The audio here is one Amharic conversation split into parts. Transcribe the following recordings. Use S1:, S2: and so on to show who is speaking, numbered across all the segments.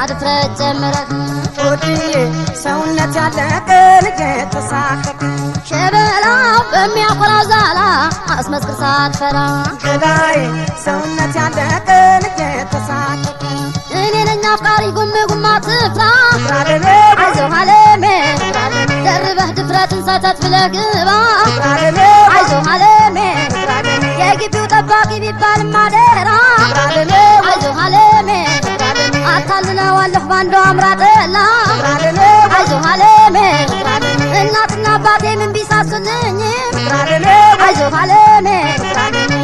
S1: አድፍረት ጀምረህ
S2: ሆድዬ ሰውነት ያለቀን የተሳቀቅ
S1: ሸበላው በሚያኮራ ዛላ አስመስክር ሳትፈራ
S2: ገዳይ ሰውነት ያለቀን የተሳቀቅ
S1: እኔ ነኝ አፍቃሪ ጉም ጉማ ትፍራ
S2: ፍራደኔ
S1: አይዞህ አለሜ ደርበህ ድፍረትን ሰተት ብለህ ግባ
S2: ፍራደኔ
S1: አይዞህ አለሜ
S2: ፍራደኔ
S1: የግቢው ጠባቂ ቢባልም አደራ
S2: ፍራደኔ
S1: አይዞህ አለሜ አታልለዋለሁ ባንዷ አምራ ጠላ
S2: ፍራደኔ
S1: አይዞህ አለሜ እናትና አባቴ ምን ቢሳሱልኝ
S2: ፍራደኔ
S1: አይዞህ አለሜ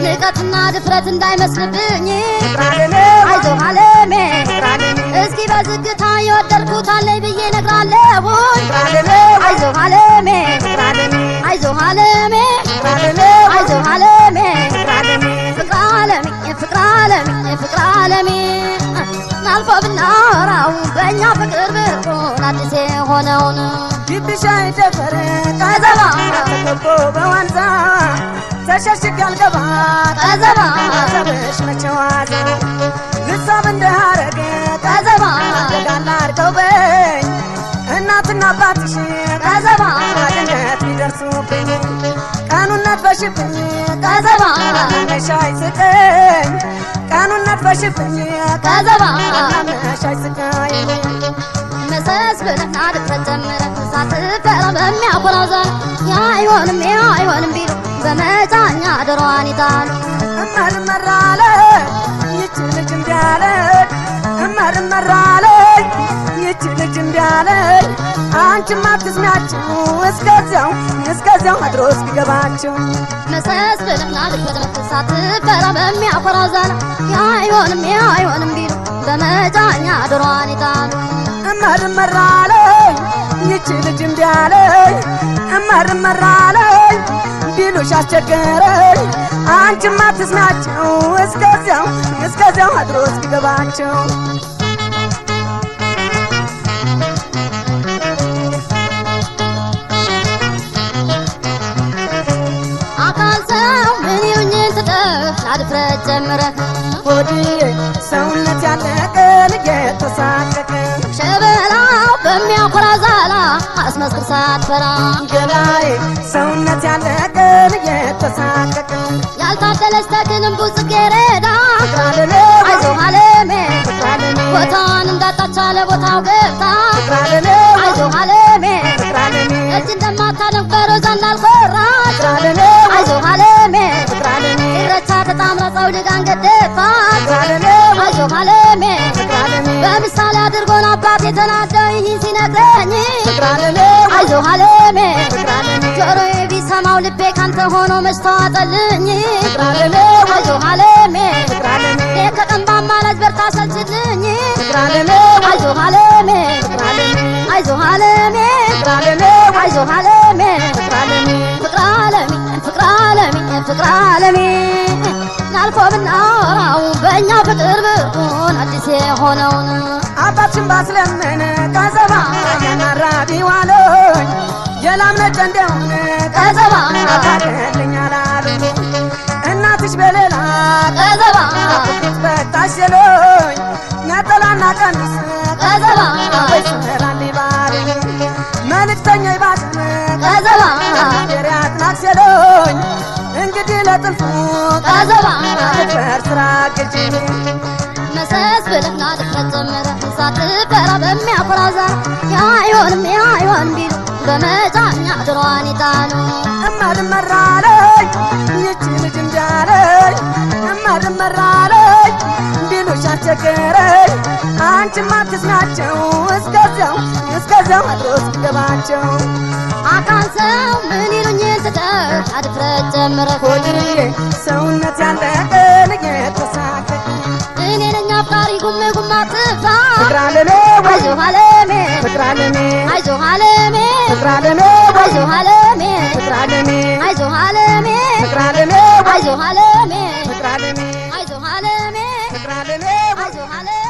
S1: ንቀትና ድፍረት እንዳይመስልብኝ
S2: ፍራደኔ
S1: አይዞህ አለሜ
S2: ፍራደኔ
S1: እስኪ በዝግታ የወደድኩት አለኝ ብዬ ነግራለሁ
S2: ፍራደኔ
S1: አይዞህ አለሜ
S2: ፍራደኔ
S1: አይዞህ አለሜ
S2: ፍራደኔ
S1: አይዞህ አለሜ
S2: ፍራደኔ
S1: ፍቅር አለሜ ፍቅር አለሜ ፍቅር አለሜ ናልፎ ብናወራው በእኛ ፍቅር ብርቁን አዲስ የሆነውን
S2: ግቢሽ አይደፈር
S1: ቀዘባ
S2: ተከቦ በዋንዛ ተሸሽግ ያልገባ
S1: ቀዘባ
S2: ሰብሽ መቸዋዘ ልሳብ እንደሃረገ
S1: ቀዘባ
S2: ደጋላ አርገው በኝ እናትና አባትሽ
S1: ቀዘባ
S2: ድንገት ሊደርሱብኝ ቀኑን ነጥፈሽብኝ
S1: ቀዘባ
S2: መሻይ ስጠኝ ቀኑን ነጥፈሽብኝ
S1: ቀዘባ
S2: መሻይ ስጠኝ
S1: መሰስ ብለህ አድፍረት ጀምረህ ሳትፈራ በሚያኮራው ዛላ አይሆንም አይሆንም ቢሉ በመጫኛ ድሮዋን ይጣሉ
S2: እመርመራለ ይች ልጅ እንዲያለ እመርመራለ ይች ልጅ እንዲያለ አንቺማ አትስሚያቸው እስከዚያው አድሮ እስኪገባቸው
S1: መሰስ ብለህ አድፍረት ሳትፈራ በሚያኮራው ዛላ አይሆንም ቢሉ በመጫኛ ድሮዋን ይጣሉ
S2: እመርመራለ ይች ልጅ እንዲያለ እመርመራለ ቢሉሽ አስቸገረኝ አንቺማ አትስሚያቸው እስከዚያው አድሮ እስኪገባቸው
S1: አካል ሰው ምን ይሁኝን ትተህ አድፍረት ጀምረህ
S2: ሆድዬ ሰውነት ያለቀን የተሳቀቀ
S1: ሸበላው በሚያኮራ ዛላ አስመስክር ሳትፈራ
S2: ገላዬ ሰውነት ያለቀን የተሳቀቀ
S1: ያልታደለች ተክልም ብዙ ጽጌረዳ
S2: ፍቅራለኔ
S1: አይዞህ አለሜ
S2: ፍቅራለኔ
S1: ቦታዋን እንዳጣች አለ ቦታው ገብታ
S2: ፍቅራለኔ
S1: አይዞህ አለሜ
S2: ፍቅራለኔ
S1: እጅ እንደማታደንቅ በሮዛ እንዳልኮራች
S2: ፍቅራለኔ
S1: አይዞህ አለሜ
S2: ፍቅራለኔ
S1: ኢረቻ ተጣምራ ጸውልግ አንገደፋች
S2: ፍቅራለኔ
S1: አይዞህ አለሜ
S2: ፍቅራለኔ
S1: በምሳሌ አድርጎን አባት የተናደው ይህን ሲነግረኝ
S2: ፍቅራለኔ
S1: አይዞህ አለሜ
S2: ፍቅራለኔ
S1: ጆሮዬ ቢሰማው ልቤ ካንተ ሆኖ መሽተዋጠልኝ
S2: ፍቅራለኔ
S1: አይዞህ አለሜ
S2: ፍቅራለኔ
S1: ከቀን ባማላጅ በርታ ሰልችልኝ
S2: ፍቅራለኔ
S1: አይዞህ አለሜ
S2: ፍቅራለኔ
S1: አይዞህ አለሜ
S2: ፍቅራለኔ
S1: አይዞህ አለሜ
S2: ፍቅራለኔ
S1: ፍቅር አለሜ ፍቅር አለሜ ፍቅር አለሜ ናልፎ ብናወራው በእኛ ፍቅር ብርቁን አዲስ የሆነውን
S2: አባትሽን ባስለምን ቀዘባ ያናራቢ ዋሎኝ የላም ነጭ እንደሆነ
S1: ቀዘባ
S2: አታደልኝ አላሉ እናትሽ በሌላ
S1: ቀዘባ
S2: ፊት በታሽ የሎኝ ነጠላና ቀሚስ
S1: ቀዘባ
S2: ይሰራል ባል መልእክተኛ ይባስም
S1: ቀዘባ
S2: ደሪያት ናት የሎኝ እንግዲህ ለጥልፉ
S1: ቀዘባ
S2: ልትበር ስራ ግጂ
S1: መሰስ ብለህ አድፍረት ጀምረህ ሳትፈራ በሚያኮራ ዛላ አይሆንም ቢሉ በመጫኛ ድሮዋን ይጣሉ
S2: እመርመራለኝ ይች ልጅ እንዳለኝ እመርመራለኝ ቢሉሽ አስቸገረኝ አንቺማ አትስሚያቸው እስከዚያው አድሮ እስኪገባቸው
S1: አካል ሰው ምን ይሉኝን ትተህ አድፍረት ጀምረህ
S2: ሆድዬ ሰውነት ያለቀን የተሳቀቀ
S1: እኔ ነኝ አፍቃሪ ጉም ጉማ ትፍራ
S2: ፍቅራለኔ
S1: አይዞህ አለሜ
S2: ፍቅራለኔ
S1: አይዞህ አለሜ
S2: ፍቅራለኔ
S1: አይዞህ አለሜ
S2: ፍቅራለኔ
S1: አይዞህ አለሜ
S2: ፍቅራለኔ
S1: አይዞህ አለሜ
S2: ፍቅራለኔ
S1: አይዞህ አለሜ
S2: ፍቅራለኔ
S1: አይዞህ አለሜ